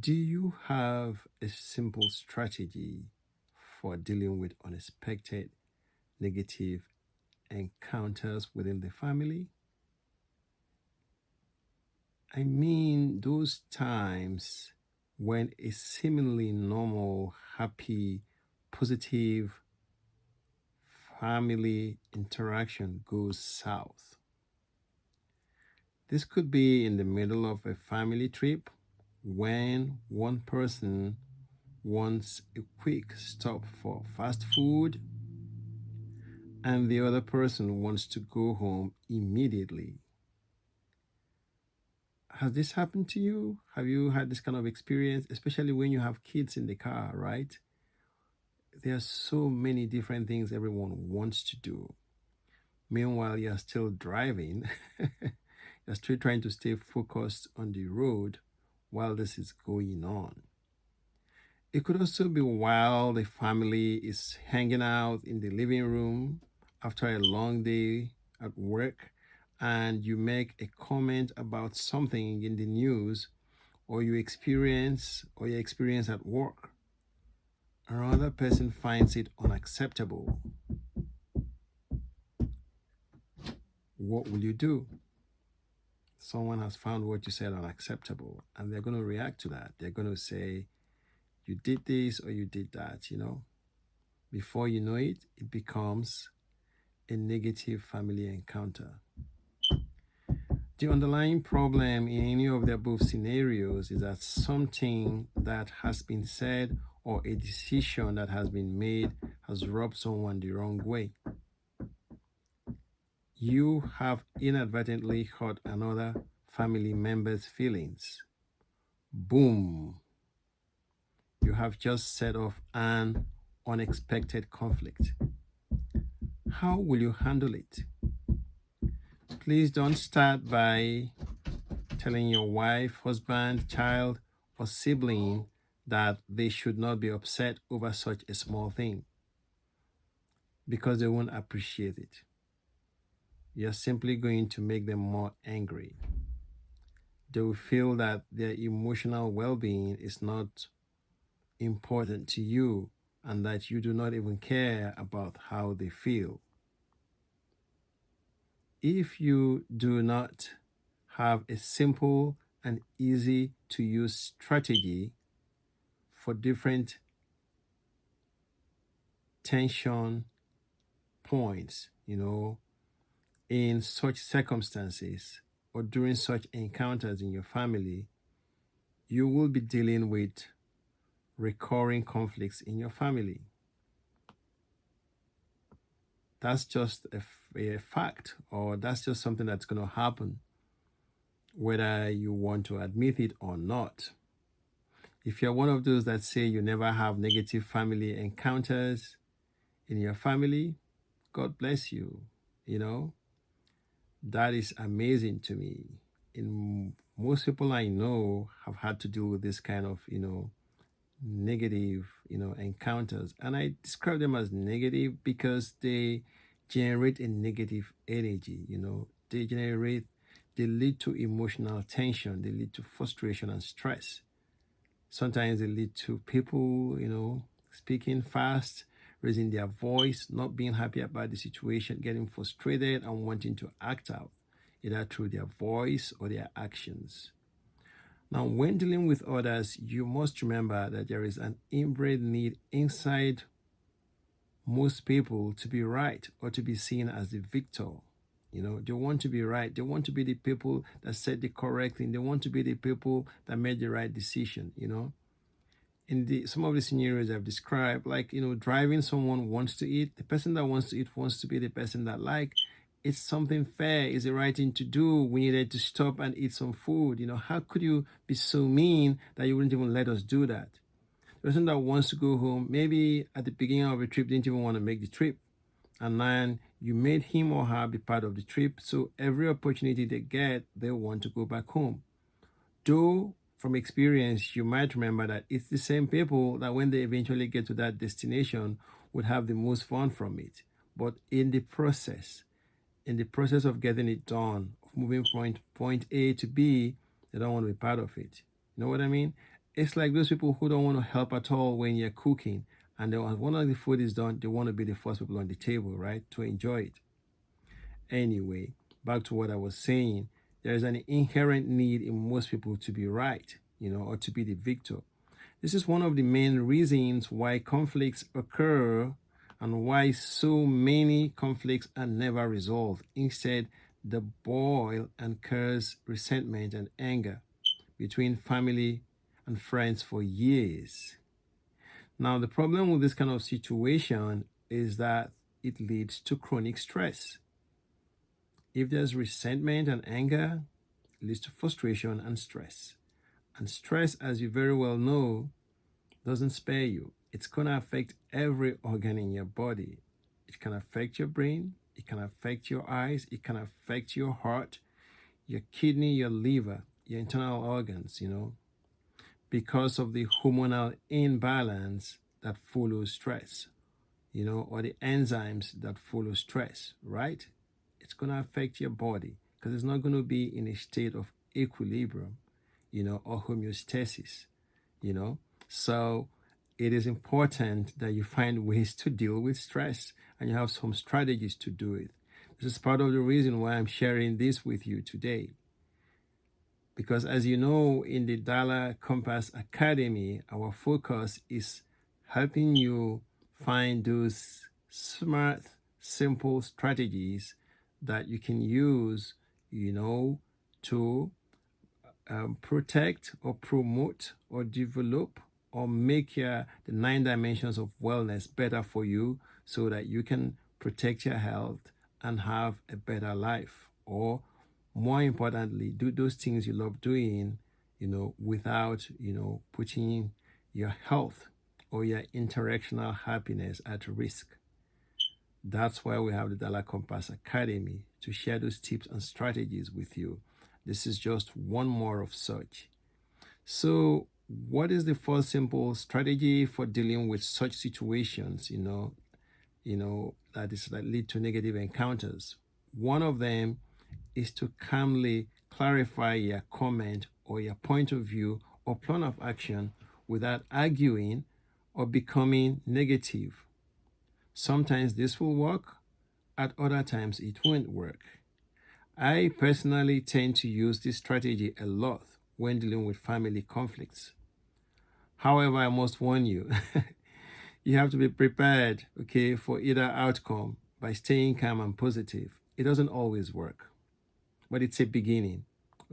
Do you have a simple strategy for dealing with unexpected negative encounters within the family? I mean, those times when a seemingly normal, happy, positive family interaction goes south. This could be in the middle of a family trip when one person wants a quick stop for fast food and the other person wants to go home immediately. Has this happened to you? Have you had this kind of experience, especially when you have kids in the car, right? There are so many different things everyone wants to do. Meanwhile, you're still driving, you're still trying to stay focused on the road while this is going on. It could also be while the family is hanging out in the living room after a long day at work and you make a comment about something in the news or your experience at work. Another person finds it unacceptable. What will you do? Someone has found what you said unacceptable and they're going to react to that. They're going to say, you did this or you did that. Before you know it, it becomes a negative family encounter. The underlying problem in any of the above scenarios is that something that has been said or a decision that has been made has rubbed someone the wrong way. You have inadvertently hurt another family member's feelings. Boom! You have just set off an unexpected conflict. How will you handle it? Please don't start by telling your wife, husband, child, or sibling that they should not be upset over such a small thing because they won't appreciate it. You're simply going to make them more angry. They will feel that their emotional well being is not important to you and that you do not even care about how they feel. If you do not have a simple and easy to use strategy for different tension points, in such circumstances or during such encounters in your family, you will be dealing with recurring conflicts in your family. That's just a fact, or that's just something that's going to happen, whether you want to admit it or not. If you're one of those that say you never have negative family encounters in your family, God bless you. That is amazing to me. In most people I know have had to deal with this kind of, negative, encounters. And I describe them as negative because they generate a negative energy, they lead to emotional tension, they lead to frustration and stress. Sometimes they lead to people, speaking fast, raising their voice, not being happy about the situation, getting frustrated and wanting to act out, either through their voice or their actions. Now, when dealing with others, you must remember that there is an inbred need inside most people to be right or to be seen as the victor. They want to be right. They want to be the people that said the correct thing. They want to be the people that made the right decision, In some of the scenarios I've described, like, driving someone wants to eat, the person that wants to eat wants to be the person that it's something fair, it's the right thing to do. We needed to stop and eat some food. How could you be so mean that you wouldn't even let us do that? The person that wants to go home, maybe at the beginning of a trip, didn't even want to make the trip. And then you made him or her be part of the trip. So every opportunity they get, they want to go back home. Though, from experience, you might remember that it's the same people that when they eventually get to that destination would have the most fun from it. But in the process of getting it done, of moving from point A to B, they don't want to be part of it. You know what I mean? It's like those people who don't want to help at all when you're cooking, and then when one of the food is done, they want to be the first people on the table, right, to enjoy it. Anyway, back to what I was saying, there is an inherent need in most people to be right, or to be the victor. This is one of the main reasons why conflicts occur and why so many conflicts are never resolved. Instead, they boil and cause resentment and anger between family and friends for years. Now, the problem with this kind of situation is that it leads to chronic stress. If there's resentment and anger, it leads to frustration and stress. And stress, as you very well know, doesn't spare you. It's going to affect every organ in your body. It can affect your brain, it can affect your eyes, it can affect your heart, your kidney, your liver, your internal organs, because of the hormonal imbalance that follows stress, or the enzymes that follow stress, right? It's going to affect your body because it's not going to be in a state of equilibrium, or homeostasis, you know. So it is important that you find ways to deal with stress and you have some strategies to do it. This is part of the reason why I'm sharing this with you today. Because as you know, in the Dollar Compass Academy, our focus is helping you find those smart, simple strategies that you can use, to protect or promote or develop or make the 9 dimensions of wellness better for you so that you can protect your health and have a better life, or more importantly, do those things you love doing, without, putting your health or your interactional happiness at risk. That's why we have the Dollar Compass Academy, to share those tips and strategies with you. This is just one more of such. So, what is the first simple strategy for dealing with such situations, that lead to negative encounters? One of them is to calmly clarify your comment or your point of view or plan of action without arguing or becoming negative. Sometimes this will work, at other times it won't work. I personally tend to use this strategy a lot when dealing with family conflicts. However, I must warn you, you have to be prepared, okay, for either outcome by staying calm and positive. It doesn't always work, but it's a beginning,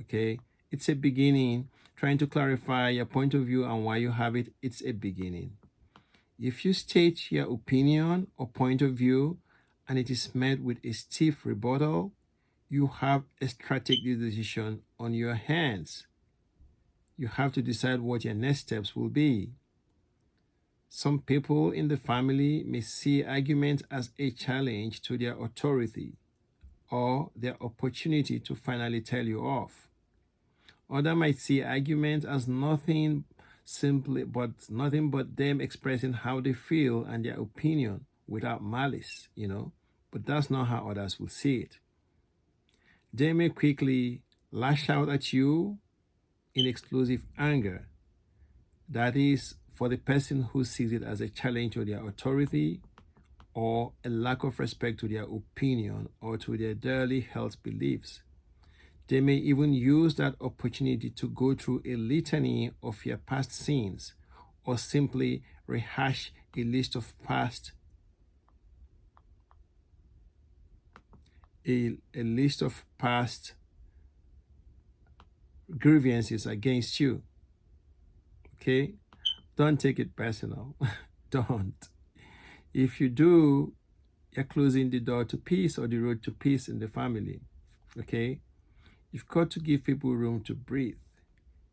okay? It's a beginning. Trying to clarify your point of view and why you have it, it's a beginning. If you state your opinion or point of view and it is met with a stiff rebuttal, you have a strategic decision on your hands. You have to decide what your next steps will be. Some people in the family may see arguments as a challenge to their authority or their opportunity to finally tell you off. Others might see arguments as nothing but them expressing how they feel and their opinion without malice, But that's not how others will see it. They may quickly lash out at you in explosive anger. That is for the person who sees it as a challenge to their authority or a lack of respect to their opinion or to their daily health beliefs. They may even use that opportunity to go through a litany of your past sins or simply rehash a list of past grievances against you. Okay? Don't take it personal. Don't. If you do, you're closing the door to peace or the road to peace in the family. Okay? You've got to give people room to breathe.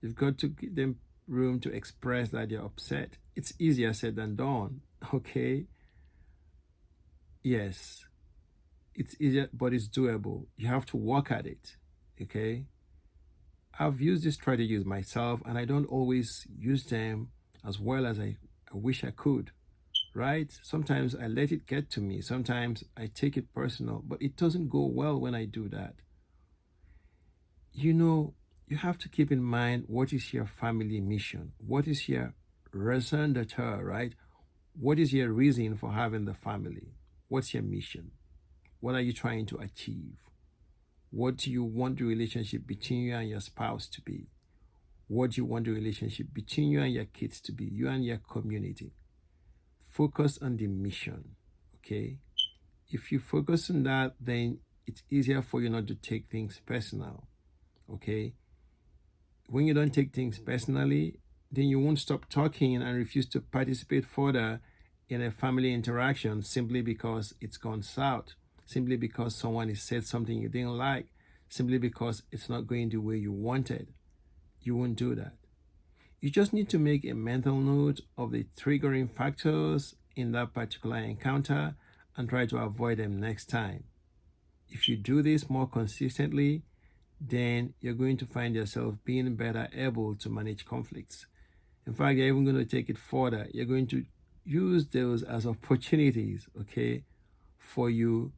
You've got to give them room to express that you're upset. It's easier said than done. Okay? Yes. It's easier, but it's doable. You have to work at it. Okay? I've used these strategies myself, and I don't always use them as well as I wish I could, right? Sometimes I let it get to me. Sometimes I take it personal, but it doesn't go well when I do that. you have to keep in mind, what is your family mission? What is your raison d'etre, right? What is your reason for having the family? What's your mission? What are you trying to achieve? What do you want the relationship between you and your spouse to be? What do you want the relationship between you and your kids to be, you and your community? Focus on the mission, okay? If you focus on that, then it's easier for you not to take things personal, okay? When you don't take things personally, then you won't stop talking and refuse to participate further in a family interaction simply because it's gone south, simply because someone has said something you didn't like, simply because it's not going the way you wanted. You won't do that. You just need to make a mental note of the triggering factors in that particular encounter and try to avoid them next time. If you do this more consistently, then you're going to find yourself being better able to manage conflicts. In fact, you're even going to take it further. You're going to use those as opportunities, okay, for you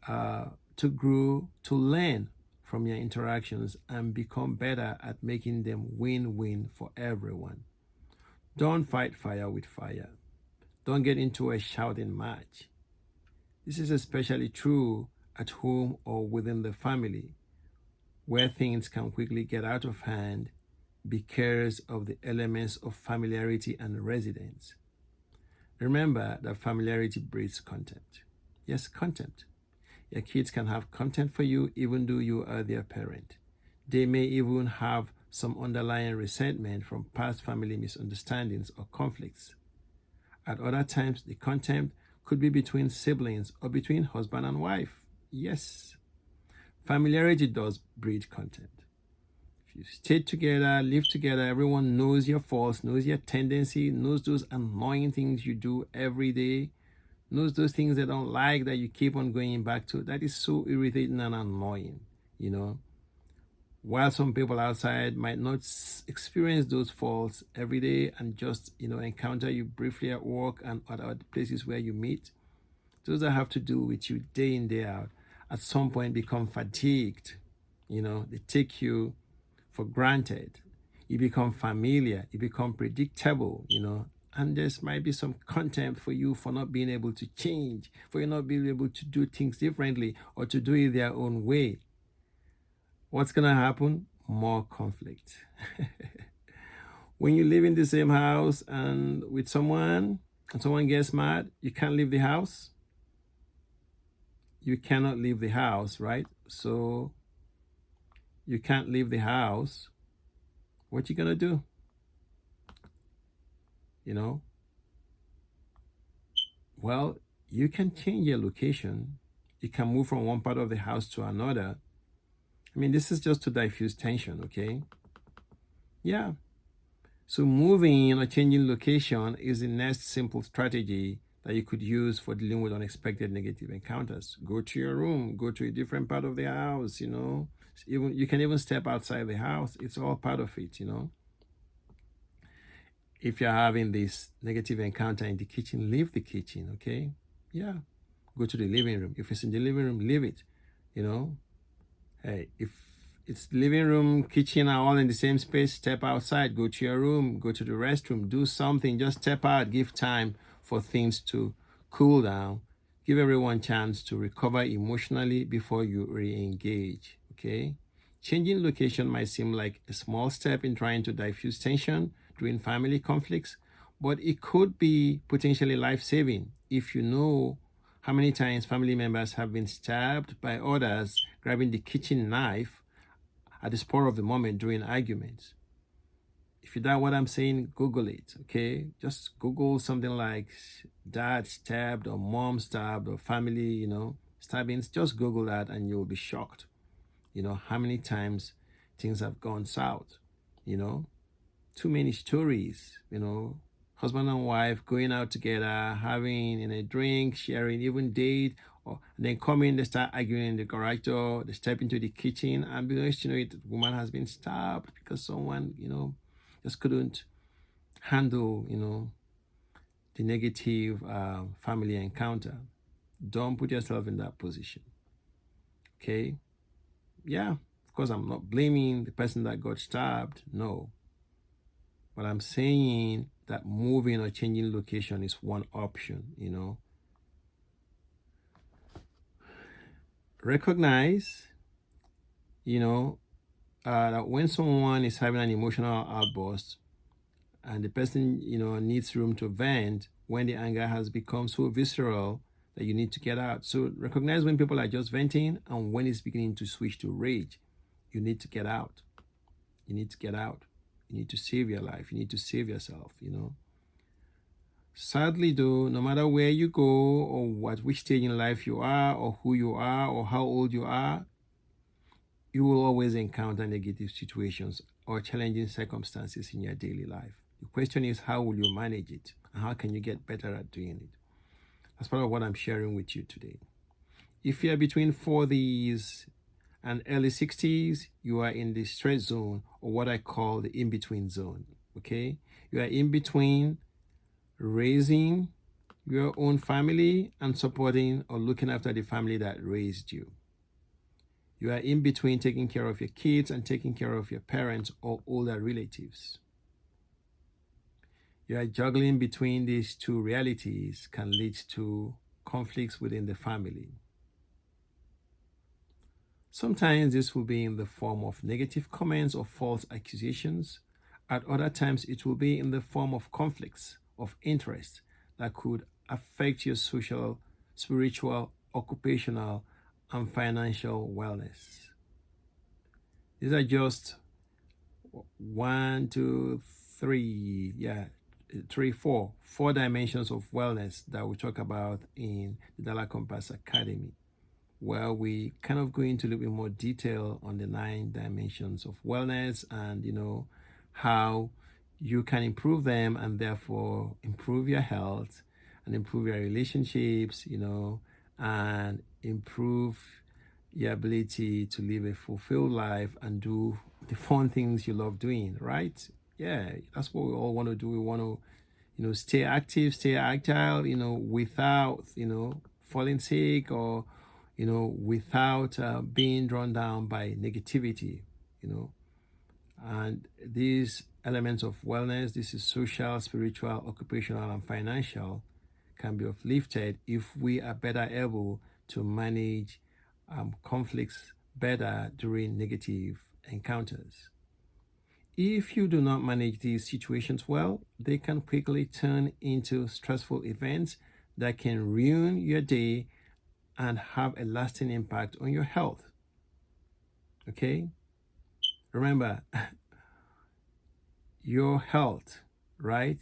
to grow, to learn from your interactions and become better at making them win-win for everyone. Don't fight fire with fire. Don't get into a shouting match. This is especially true at home or within the family, where things can quickly get out of hand because of the elements of familiarity and residence. Remember that familiarity breeds contempt. Yes, contempt. Your kids can have contempt for you even though you are their parent. They may even have some underlying resentment from past family misunderstandings or conflicts. At other times, the contempt could be between siblings or between husband and wife. Yes, familiarity does breed contempt. If you stay together, live together, everyone knows your faults, knows your tendency, knows those annoying things you do every day, knows those things they don't like that you keep on going back to. That is so irritating and annoying, you know. While some people outside might not experience those faults every day and just, encounter you briefly at work and at places where you meet, those that have to deal with you day in, day out, at some point become fatigued. They take you for granted. You become familiar, you become predictable, and there might be some contempt for you for not being able to change, for you not being able to do things differently or to do it their own way. What's going to happen? More conflict. When you live in the same house and with someone, and someone gets mad, you can't leave the house. You cannot leave the house, right? So you can't leave the house. What you gonna do? Well, you can change your location. You can move from one part of the house to another. This is just to diffuse tension, okay? Yeah. So moving or changing location is the next simple strategy that you could use for dealing with unexpected negative encounters. Go to your room, go to a different part of the house, Even you can even step outside the house. It's all part of it, If you're having this negative encounter in the kitchen, leave the kitchen, okay? Yeah. Go to the living room. If it's in the living room, leave it, Hey, if it's living room, kitchen are all in the same space, step outside, go to your room, go to the restroom, do something, just step out, give time for things to cool down, give everyone a chance to recover emotionally before you re-engage, okay? Changing location might seem like a small step in trying to diffuse tension during family conflicts, but it could be potentially life-saving if you know how many times family members have been stabbed by others grabbing the kitchen knife at the spur of the moment during arguments. If you doubt what I'm saying, Google it, okay? Just Google something like dad stabbed or mom stabbed or family, stabbings. Just Google that and you'll be shocked, how many times things have gone south, Too many stories, husband and wife going out together, having a drink, sharing, even date, or then come in, they start arguing in the garage door, they step into the kitchen, and because the woman has been stabbed because someone, just couldn't handle, the negative family encounter. Don't put yourself in that position. Okay? Yeah. Of course, I'm not blaming the person that got stabbed, no. But I'm saying that moving or changing location is one option, Recognize, that when someone is having an emotional outburst and the person, needs room to vent, when the anger has become so visceral that you need to get out. So recognize when people are just venting and when it's beginning to switch to rage. You need to get out. You need to get out. You need to save your life. You need to save yourself, Sadly, though, no matter where you go or at which stage in life you are or who you are or how old you are, you will always encounter negative situations or challenging circumstances in your daily life. The question is, how will you manage it? And how can you get better at doing it? That's part of what I'm sharing with you today. If you're between 40s and early 60s, you are in the stress zone, or what I call the in-between zone, okay? You are in between raising your own family and supporting or looking after the family that raised you. You are in between taking care of your kids and taking care of your parents or older relatives. You are juggling between these two realities can lead to conflicts within the family. Sometimes this will be in the form of negative comments or false accusations. At other times, it will be in the form of conflicts of interest that could affect your social, spiritual, occupational, and financial wellness. These are just 1, 2, 3, 3, 4, 4 dimensions of wellness that we talk about in the Dollar Compass Academy, where we kind of go into a little bit more detail on the 9 dimensions of wellness and, how you can improve them and therefore improve your health and improve your relationships, and improve your ability to live a fulfilled life and do the fun things you love doing, right? Yeah, that's what we all want to do. We want to, stay active, stay agile, without, falling sick or, without being drawn down by negativity, And these elements of wellness, this is social, spiritual, occupational, and financial, can be uplifted if we are better able to manage conflicts better during negative encounters. If you do not manage these situations well, they can quickly turn into stressful events that can ruin your day and have a lasting impact on your health. Okay? Remember, your health, right,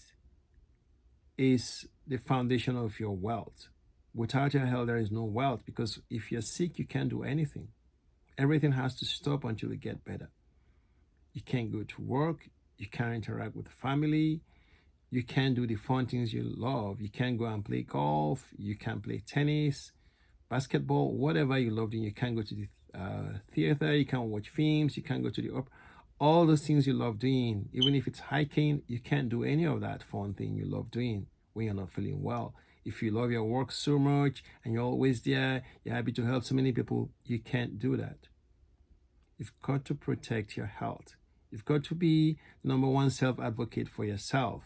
is the foundation of your wealth. Without your health, there is no wealth, because if you're sick, you can't do anything. Everything has to stop until you get better. You can't go to work. You can't interact with family. You can't do the fun things you love. You can't go and play golf. You can't play tennis, basketball, whatever you love doing. You can't go to the theater. You can't watch films. You can't go to the opera. All those things you love doing, even if it's hiking, you can't do any of that fun thing you love doing when you're not feeling well. If you love your work so much and you're always there, you're happy to help so many people, you can't do that. You've got to protect your health. You've got to be the number one self-advocate for yourself.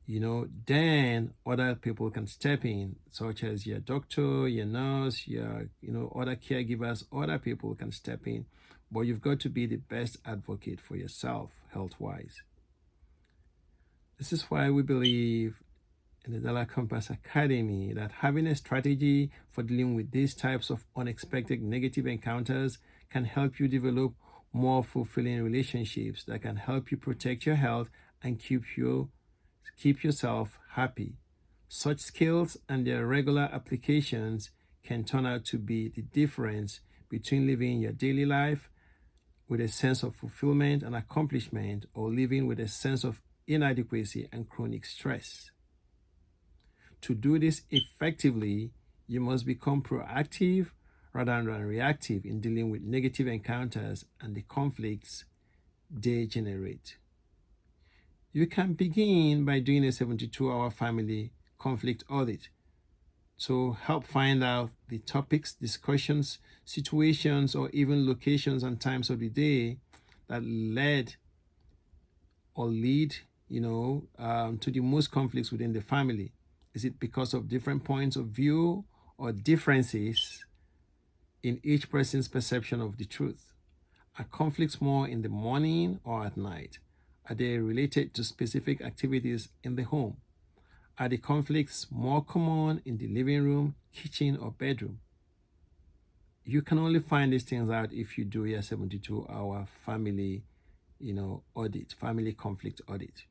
Then other people can step in, such as your doctor, your nurse, your, other caregivers, other people can step in. But you've got to be the best advocate for yourself, health-wise. This is why we believe in the Dollar Compass Academy that having a strategy for dealing with these types of unexpected negative encounters can help you develop more fulfilling relationships that can help you protect your health and keep yourself happy. Such skills and their regular applications can turn out to be the difference between living your daily life with a sense of fulfillment and accomplishment, or living with a sense of inadequacy and chronic stress. To do this effectively, you must become proactive rather than reactive in dealing with negative encounters and the conflicts they generate. You can begin by doing a 72-hour family conflict audit. to help find out the topics, discussions, situations, or even locations and times of the day that led or lead, to the most conflicts within the family. Is it because of different points of view or differences in each person's perception of the truth? Are conflicts more in the morning or at night? Are they related to specific activities in the home? Are the conflicts more common in the living room, kitchen, or bedroom? You can only find these things out if you do your 72-hour family, audit, family conflict audit.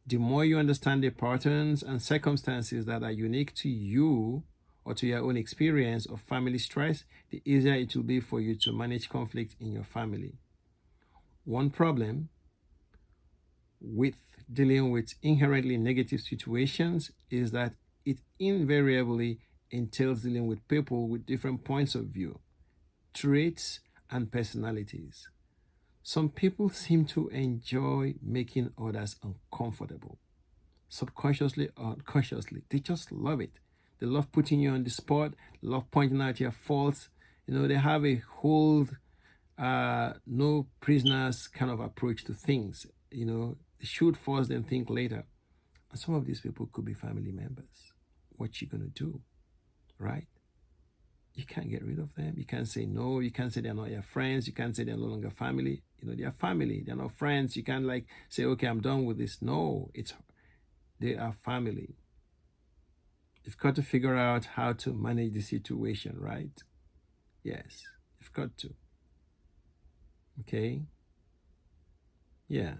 The more you understand the patterns and circumstances that are unique to you or to your own experience of family stress, the easier it will be for you to manage conflict in your family. One problem with dealing with inherently negative situations is that it invariably entails dealing with people with different points of view, traits, and personalities. Some people seem to enjoy making others uncomfortable, subconsciously or unconsciously. They just love it. They love putting you on the spot, love pointing out your faults. They have a hold, no prisoners kind of approach to things. They shoot first, then think later. And some of these people could be family members. What you gonna do, right? You can't get rid of them. You can't say no. You can't say they're not your friends. You can't say they're no longer family. They're family. They're not friends. You can't say, okay, I'm done with this. No, they are family. You've got to figure out how to manage the situation, right? Yes, you've got to. Okay? Yeah.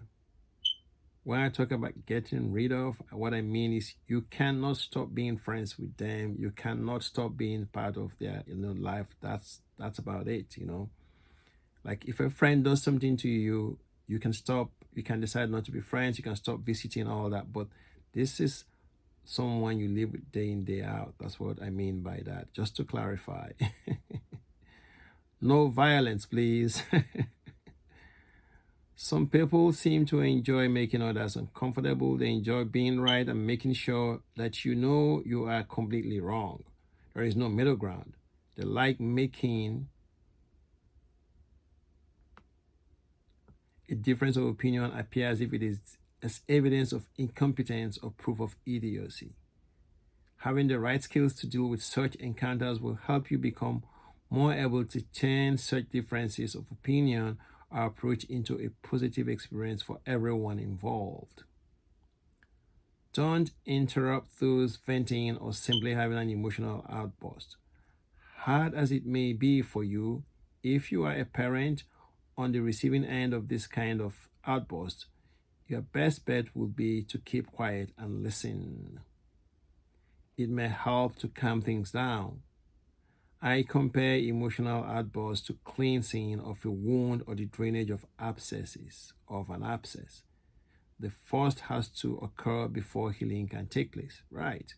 When I talk about getting rid of, what I mean is you cannot stop being friends with them. You cannot stop being part of their life. That's about it. Like if a friend does something to you, you can stop. You can decide not to be friends. You can stop visiting, all that. But this is someone you live with day in, day out. That's what I mean by that. Just to clarify. No violence, please. Some people seem to enjoy making others uncomfortable. They enjoy being right and making sure that you are completely wrong. There is no middle ground. They like making a difference of opinion appear as if it is as evidence of incompetence or proof of idiocy. Having the right skills to deal with such encounters will help you become more able to turn such differences of opinion or approach into a positive experience for everyone involved. Don't interrupt those venting or simply having an emotional outburst. Hard as it may be for you, if you are a parent on the receiving end of this kind of outburst, your best bet would be to keep quiet and listen. It may help to calm things down. I compare emotional outbursts to cleansing of a wound or the drainage of an abscess. The first has to occur before healing can take place, right?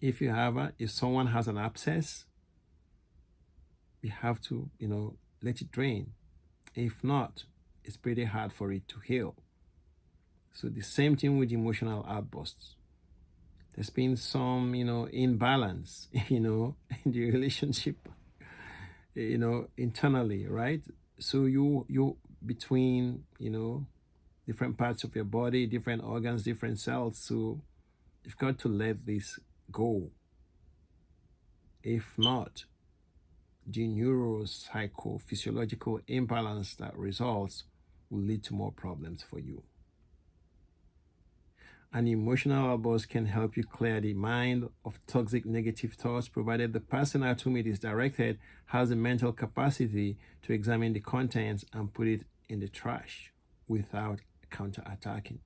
If someone has an abscess, we have to, let it drain. If not, it's pretty hard for it to heal. So the same thing with emotional outbursts. There's been some, imbalance, in the relationship, internally, right? So you between, different parts of your body, different organs, different cells. So you've got to let this go. If not, the neuropsychophysiological imbalance that results will lead to more problems for you. An emotional outburst can help you clear the mind of toxic negative thoughts, provided the person at whom it is directed has the mental capacity to examine the contents and put it in the trash without counterattacking.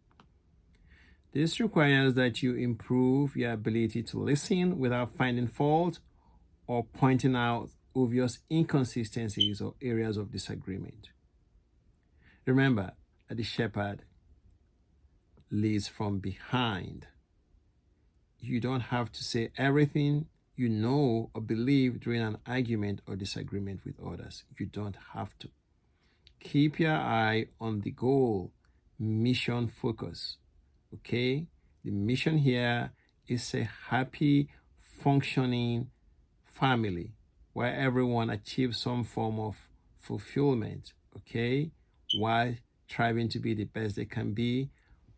This requires that you improve your ability to listen without finding fault or pointing out obvious inconsistencies or areas of disagreement. Remember that the shepherd leads from behind. You don't have to say everything you know or believe during an argument or disagreement with others. You don't have to. Keep your eye on the goal, mission focus. Okay? The mission here is a happy, functioning family where everyone achieves some form of fulfillment, okay, while striving to be the best they can be,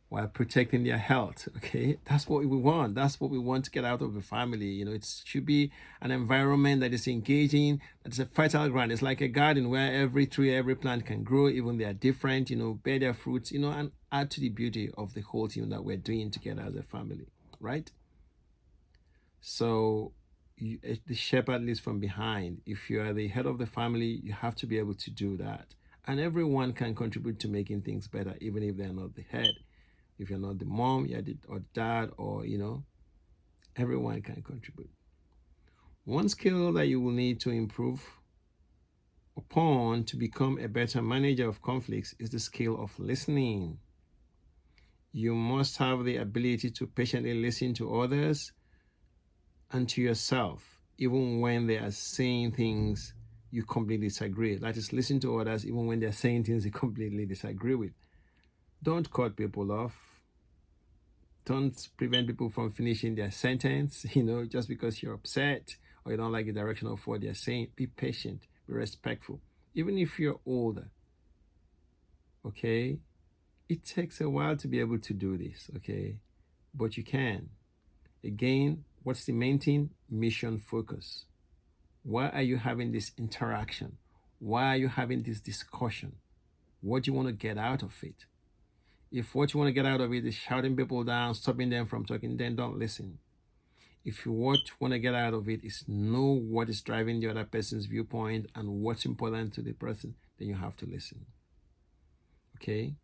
while protecting their health. Okay, that's what we want. That's what we want to get out of the family. It should be an environment that is engaging, that is a fertile ground. It's like a garden where every tree, every plant can grow, even they are different, bear their fruits, and add to the beauty of the whole thing that we're doing together as a family, right? So the shepherd leads from behind. If you are the head of the family, you have to be able to do that. And everyone can contribute to making things better, even if they're not the head. If you're not the mom, you're the or dad, or everyone can contribute. One skill that you will need to improve upon to become a better manager of conflicts is the skill of listening. You must have the ability to patiently listen to others and to yourself, even when they are saying things you completely disagree. That is, listen to others even when they're saying things you completely disagree with. Don't cut people off. Don't prevent people from finishing their sentence, just because you're upset or you don't like the direction of what they're saying. Be patient, be respectful. Even if you're older, okay? It takes a while to be able to do this, okay? But you can. Again, what's the main thing? Mission focus. Why are you having this interaction? Why are you having this discussion? What do you want to get out of it? If what you want to get out of it is shouting people down, stopping them from talking, then don't listen. If you want to get out of it is know what is driving the other person's viewpoint and what's important to the person, then you have to listen. Okay?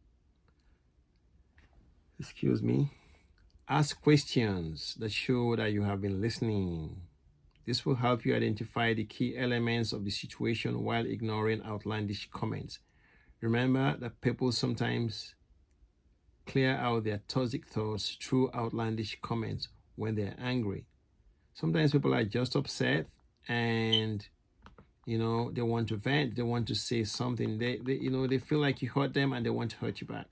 Excuse me. Ask questions that show that you have been listening. This will help you identify the key elements of the situation while ignoring outlandish comments. Remember that people sometimes clear out their toxic thoughts through outlandish comments when they're angry. Sometimes people are just upset and they want to vent, they want to say something. They feel like you hurt them and they want to hurt you back.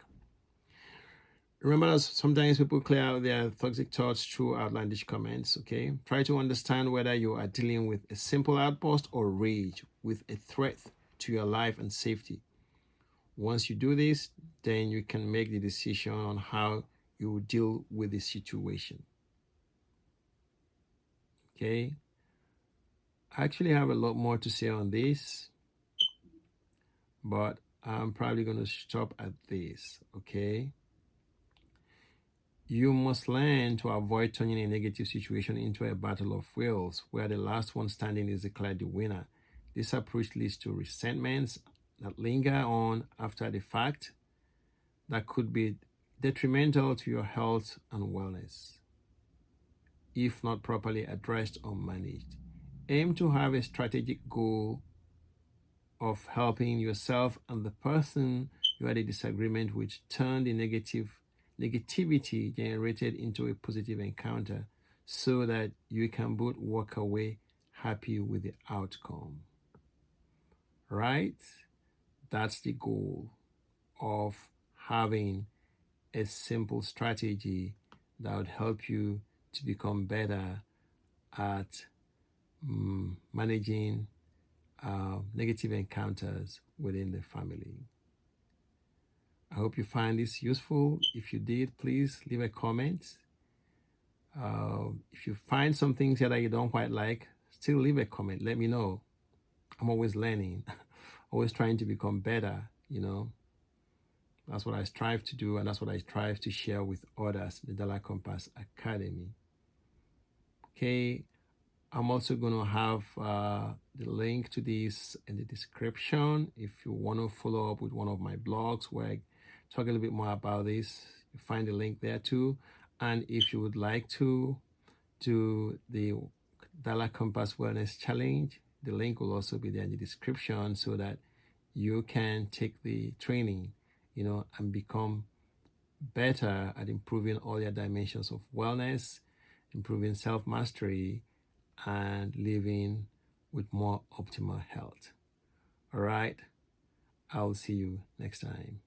Remember that sometimes people clear out their toxic thoughts through outlandish comments, okay? Try to understand whether you are dealing with a simple outburst or rage with a threat to your life and safety. Once you do this, then you can make the decision on how you will deal with the situation. Okay? I actually have a lot more to say on this, but I'm probably going to stop at this, okay? You must learn to avoid turning a negative situation into a battle of wills where the last one standing is declared the winner. This approach leads to resentments that linger on after the fact that could be detrimental to your health and wellness if not properly addressed or managed. Aim to have a strategic goal of helping yourself and the person you had a disagreement with turn the negativity generated into a positive encounter so that you can both walk away happy with the outcome. Right? That's the goal of having a simple strategy that would help you to become better at managing negative encounters within the family. I hope you find this useful. If you did, please leave a comment. If you find some things here that you don't quite like, still leave a comment. Let me know. I'm always learning, always trying to become better, That's what I strive to do, and that's what I strive to share with others, the Dollar Compass Academy. Okay, I'm also going to have the link to this in the description. If you want to follow up with one of my blogs where I talk a little bit more about this, you find the link there too. And if you would like to do the Dollar Compass Wellness Challenge, the link will also be there in the description so that you can take the training, and become better at improving all your dimensions of wellness, improving self-mastery, and living with more optimal health. All right, I'll see you next time.